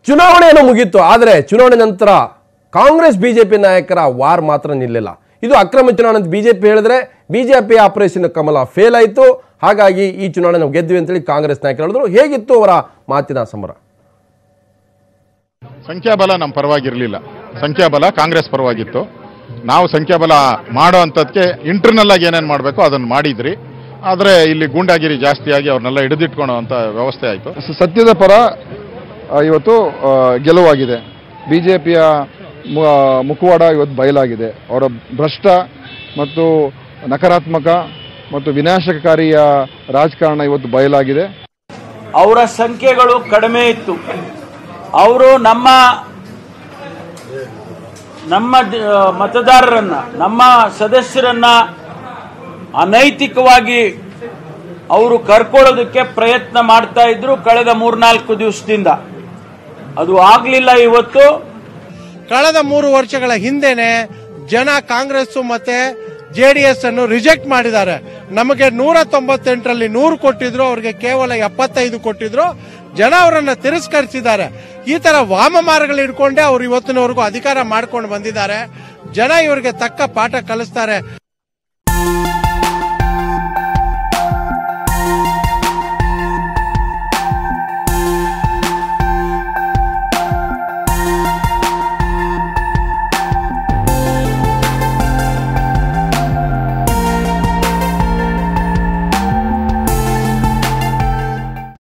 ಚುನಾವಣೆಯನ್ನು ಮುಗಿಯಿತು. ಆದರೆ ಚುನಾವಣೆ ನಂತರ ಕಾಂಗ್ರೆಸ್ ಬಿಜೆಪಿ ನಾಯಕರ ವಾರ್ ಮಾತ್ರ ನಿಲ್ಲಿಲ್ಲ. ಇದು ಅಕ್ರಮ ಚುನಾವಣೆ ಅಂತ ಬಿಜೆಪಿ ಹೇಳಿದ್ರೆ ಬಿಜೆಪಿ ಆಪರೇಷನ್ ಕಮಲ ಫೇಲ್ ಆಯಿತು. ಹಾಗಾಗಿ ಈ ಚುನಾವಣೆ ನಾವು ಗೆದ್ವಿ ಅಂತೇಳಿ ಕಾಂಗ್ರೆಸ್ ನಾಯಕರು ಹೇಳಿದ್ರು. ಹೇಗಿತ್ತು ಅವರ ಮಾತಿನ ಸಮರ? ಸಂಖ್ಯಾಬಲ ನಮ್ಮ ಪರವಾಗಿರಲಿಲ್ಲ, ಸಂಖ್ಯಾಬಲ ಕಾಂಗ್ರೆಸ್ ಪರವಾಗಿತ್ತು. ನಾವು ಸಂಖ್ಯಾಬಲ ಮಾಡೋ ಅಂಥದ್ದಕ್ಕೆ ಇಂಟರ್ನಲ್ ಆಗಿ ಏನೇನು ಮಾಡಬೇಕು ಅದನ್ನು ಮಾಡಿದ್ರಿ. ಆದರೆ ಇಲ್ಲಿ ಗೂಂಡಾಗಿರಿ ಜಾಸ್ತಿಯಾಗಿ ಅವ್ರನ್ನೆಲ್ಲ ಹಿಡಿದಿಟ್ಕೊಳ್ಳೋ ಅಂತ ವ್ಯವಸ್ಥೆ ಆಯಿತು. ಸತ್ಯದ ಪರ ಇವತ್ತು ಗೆಲುವಾಗಿದೆ. ಬಿಜೆಪಿಯ ಮುಖವಾಡ ಇವತ್ತು ಬಯಲಾಗಿದೆ. ಅವರ ಭ್ರಷ್ಟ ಮತ್ತು ನಕಾರಾತ್ಮಕ ಮತ್ತು ವಿನಾಶಕಾರಿಯ ರಾಜಕಾರಣ ಇವತ್ತು ಬಯಲಾಗಿದೆ. ಅವರ ಸಂಖ್ಯೆಗಳು ಕಡಿಮೆ ಇತ್ತು. ಅವರು ನಮ್ಮ ಮತದಾರರನ್ನ, ನಮ್ಮ ಸದಸ್ಯರನ್ನ ಅನೈತಿಕವಾಗಿ ಅವರು ಕರ್ಕೊಳ್ಳೋದಕ್ಕೆ ಪ್ರಯತ್ನ ಮಾಡ್ತಾ ಇದ್ರು ಕಳೆದ 3-4 ದಿವಸದಿಂದ. ಅದು ಆಗ್ಲಿಲ್ಲ. ಇವತ್ತು ಕಳೆದ 3 ವರ್ಷಗಳ ಹಿಂದೆನೆ ಜನ ಕಾಂಗ್ರೆಸ್ ಮತ್ತೆ ಜೆಡಿಎಸ್ ಅನ್ನು ರಿಜೆಕ್ಟ್ ಮಾಡಿದ್ದಾರೆ. ನಮಗೆ 198ರಲ್ಲಿ 100 ಕೊಟ್ಟಿದ್ರು, ಅವ್ರಿಗೆ ಕೇವಲ 75 ಕೊಟ್ಟಿದ್ರು. ಜನ ಅವರನ್ನ ತಿರಸ್ಕರಿಸಿದ್ದಾರೆ. ಈ ತರ ವಾಮಮಾರ್ಗಗಳು ಇಟ್ಕೊಂಡೆ ಅವರು ಇವತ್ತಿನವರೆಗೂ ಅಧಿಕಾರ ಮಾಡ್ಕೊಂಡು ಬಂದಿದ್ದಾರೆ. ಜನ ಇವರಿಗೆ ತಕ್ಕ ಪಾಠ ಕಲಿಸ್ತಾರೆ.